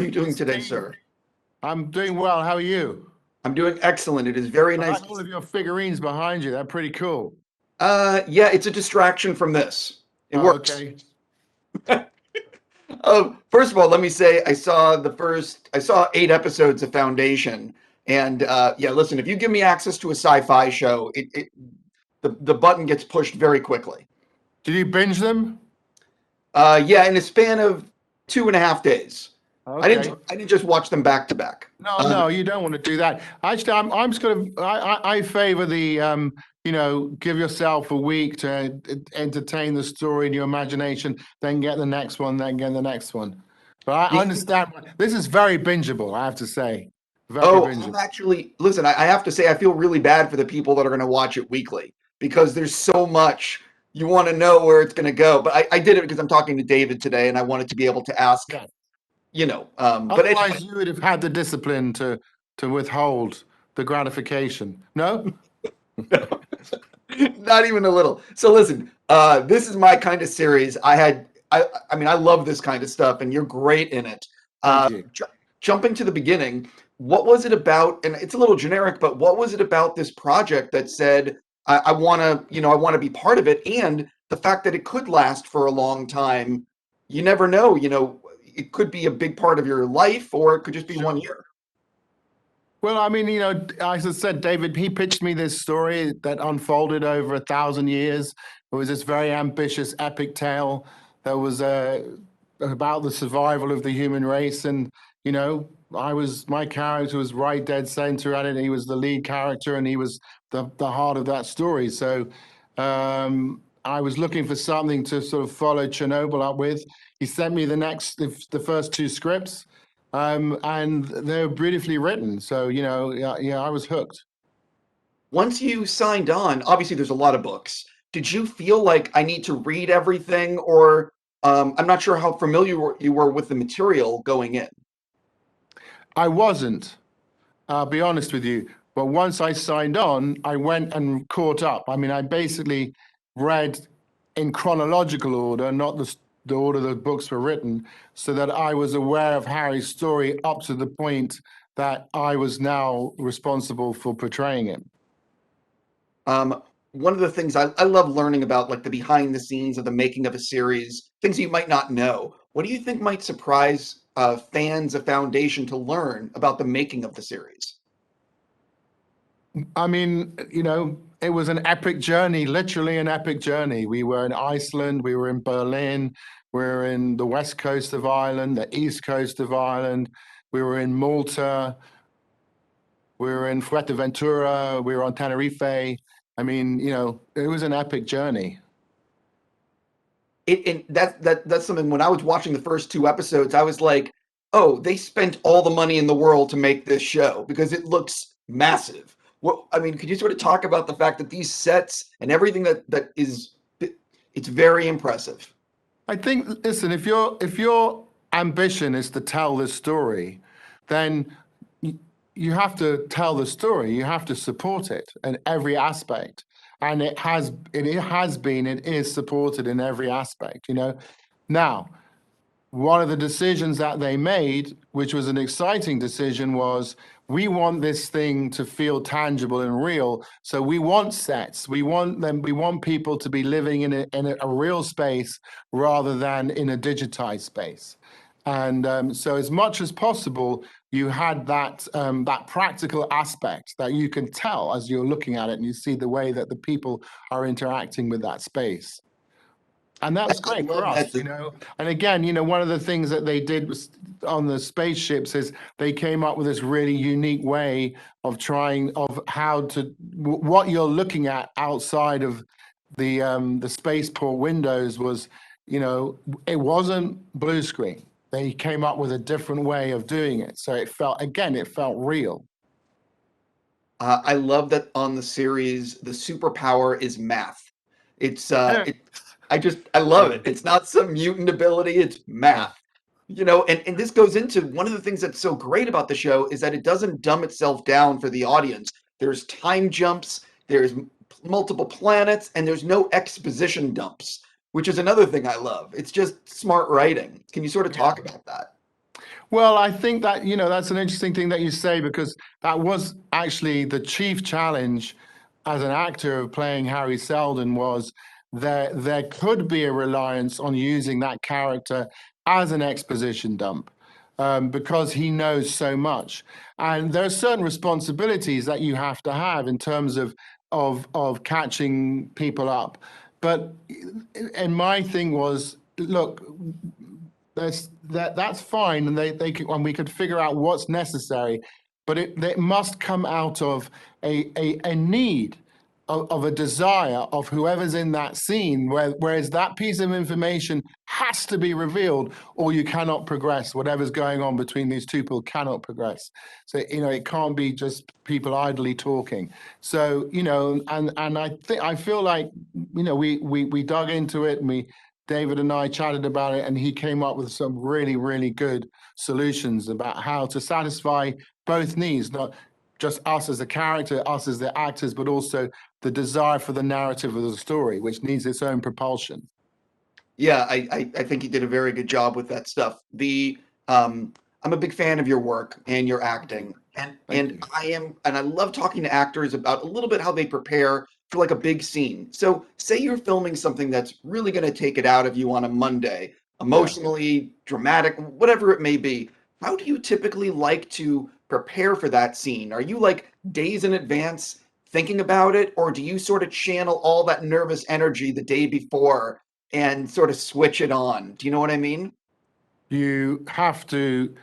you doing today, sir? I'm doing well. How are you? I'm doing excellent. It is very I nice. like all of your figurines behind you. They're pretty cool. Yeah, it's a distraction from this. It works. Okay. First of all, let me say I saw 8 episodes of Foundation, and yeah, listen, if you give me access to a sci-fi show, the button gets pushed very quickly. Did you binge them? Yeah, in a span of 2.5 days. Okay. I didn't just watch them back to back. No, you don't want to do that. Actually, I'm just going to. I favor the give yourself a week to entertain the story in your imagination, then get the next one, then get the next one. But I understand. This is very bingeable, I have to say. Very bingeable. Listen, I have to say, I feel really bad for the people that are going to watch it weekly because there's so much you want to know where it's going to go. But I did it because I'm talking to David today, and I wanted to be able to ask. Yeah. But Otherwise, anyway. you would have had the discipline to withhold the gratification. No? No, not even a little. So listen, this is my kind of series. I mean, I love this kind of stuff, and you're great in it. Thank you. Jumping to the beginning, what was it about? And it's a little generic, but what was it about this project that said I want to be part of it, and the fact that it could last for a long time? You never know. It could be a big part of your life, or it could just be 1 year. Well, I mean, as I said, David, he pitched me this story that unfolded over 1,000 years. It was this very ambitious epic tale that was about the survival of the human race. And, my character was right dead center at it. He was the lead character, and he was the heart of that story. So I was looking for something to sort of follow Chernobyl up with. He sent me the first 2 scripts. And they're beautifully written. So, I was hooked. Once you signed on, obviously there's a lot of books. Did you feel like I need to read everything, or I'm not sure how familiar you were with the material going in? I wasn't, I'll be honest with you. But once I signed on, I went and caught up. I mean, I basically read in chronological order, not the order the books were written, so that I was aware of Harry's story up to the point that I was now responsible for portraying him. One of the things I love learning about, like the behind the scenes of the making of a series, things you might not know. What do you think might surprise fans of Foundation to learn about the making of the series? I mean, it was an epic journey, literally an epic journey. We were in Iceland, we were in Berlin, we were in the west coast of Ireland, the east coast of Ireland, we were in Malta, we were in Fuerteventura, we were on Tenerife. I mean, it was an epic journey. That's something. When I was watching the first 2 episodes, I was like, oh, they spent all the money in the world to make this show because it looks massive. Well, I mean, could you sort of talk about the fact that these sets and everything it's very impressive? I think, listen, if your ambition is to tell this story, then you have to tell the story. You have to support it in every aspect, and it is supported in every aspect. Now, one of the decisions that they made, which was an exciting decision, was we want this thing to feel tangible and real. So we want sets. We want people to be living in a real space rather than in a digitized space. And so as much as possible, you had that practical aspect that you can tell as you're looking at it, and you see the way that the people are interacting with that space. And that was great for us, And again, one of the things that they did was on the spaceships is they came up with this really unique way of what you're looking at outside of the spaceport windows was, it wasn't blue screen. They came up with a different way of doing it. So it felt real. I love that on the series, the superpower is math. I love it. It's not some mutant ability, it's math. And this goes into one of the things that's so great about the show is that it doesn't dumb itself down for the audience. There's time jumps, there's multiple planets, and there's no exposition dumps, which is another thing I love. It's just smart writing. Can you sort of talk about that? Well, I think that, that's an interesting thing that you say, because that was actually the chief challenge as an actor of playing Hari Seldon. Was there could be a reliance on using that character as an exposition dump, because he knows so much. And there are certain responsibilities that you have to have in terms of catching people up. But and my thing was, look, that's fine, and they could, and we could figure out what's necessary, but it must come out of a need, of a desire of whoever's in that scene, whereas that piece of information has to be revealed, or you cannot progress. Whatever's going on between these two people cannot progress. So it can't be just people idly talking. So and I feel like we dug into it, and David and I chatted about it, and he came up with some really, really good solutions about how to satisfy both needs, not just us as a character, us as the actors, but also the desire for the narrative of the story, which needs its own propulsion. Yeah, I think you did a very good job with that stuff. I'm a big fan of your work and your acting, and Thank you. I love talking to actors about a little bit how they prepare for like a big scene. So, say you're filming something that's really going to take it out of you on a Monday, Yeah. emotionally, dramatic, whatever it may be. How do you typically like to prepare for that scene? Are you like days in advance thinking about it, or do you sort of channel all that nervous energy the day before and sort of switch it on? Do you know what I mean? You have to,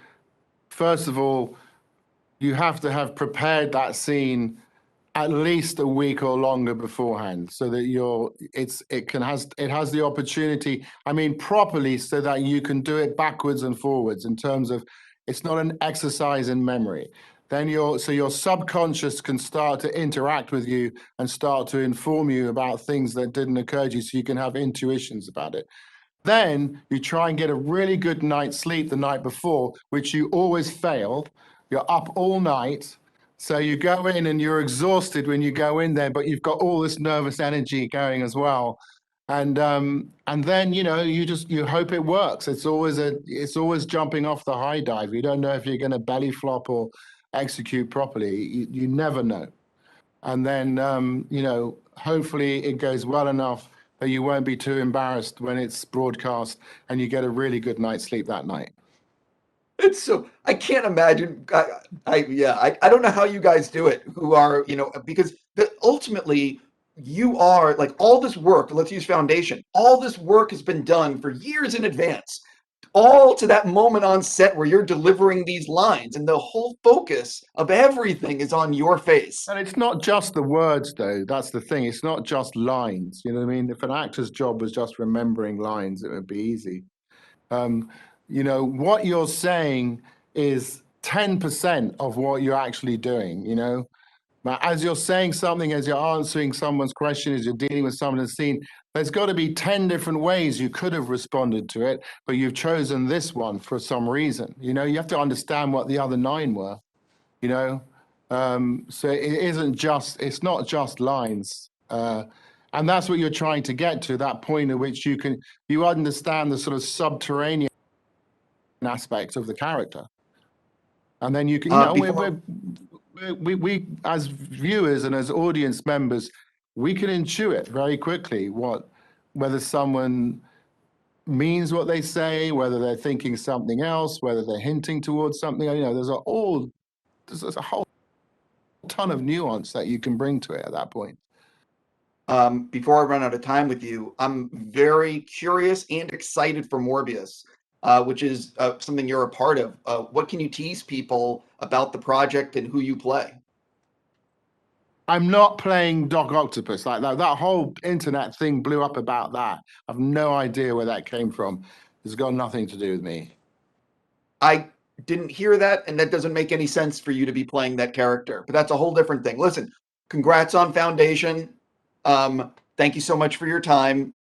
first of all, you have to have prepared that scene at least a week or longer beforehand, so that it has the opportunity, I mean, properly, so that you can do it backwards and forwards, in terms of, it's not an exercise in memory. Then your subconscious can start to interact with you and start to inform you about things that didn't occur to you, so you can have intuitions about it. Then you try and get a really good night's sleep the night before, which you always fail. You're up all night. So you go in and you're exhausted when you go in there, but you've got all this nervous energy going as well. And then you hope it works. It's always jumping off the high dive. You don't know if you're going to belly flop or execute properly. You never know. And then hopefully it goes well enough that you won't be too embarrassed when it's broadcast, and you get a really good night's sleep that night. It's so I can't imagine. I don't know how you guys do it. Who are because ultimately you are like all this work. Let's use foundation. All this work has been done for years in advance, all to that moment on set where you're delivering these lines, and the whole focus of everything is on your face. And it's not just the words, though. That's the thing. It's not just lines. You know what I mean? If an actor's job was just remembering lines, it would be easy. Um, what you're saying is 10% of what you're actually doing, But as you're saying something, as you're answering someone's question, as you're dealing with someone in the scene, there's got to be 10 different ways you could have responded to it, but you've chosen this one for some reason. You have to understand what the other nine were, you know? So it's not just lines. And that's what you're trying to get to, that point at which you understand the sort of subterranean aspects of the character. And then you can, Before we as viewers and as audience members, we can intuit very quickly whether someone means what they say, whether they're thinking something else, whether they're hinting towards something. There's a whole ton of nuance that you can bring to it at that point. before I run out of time with you, I'm very curious and excited for Morbius, which is something you're a part of. What can you tease people about the project and who you play? I'm not playing Doc Octopus like that. That whole internet thing blew up about that. I've no idea where that came from. It's got nothing to do with me. I didn't hear that, and that doesn't make any sense for you to be playing that character, but that's a whole different thing. Listen, congrats on Foundation. Thank you so much for your time.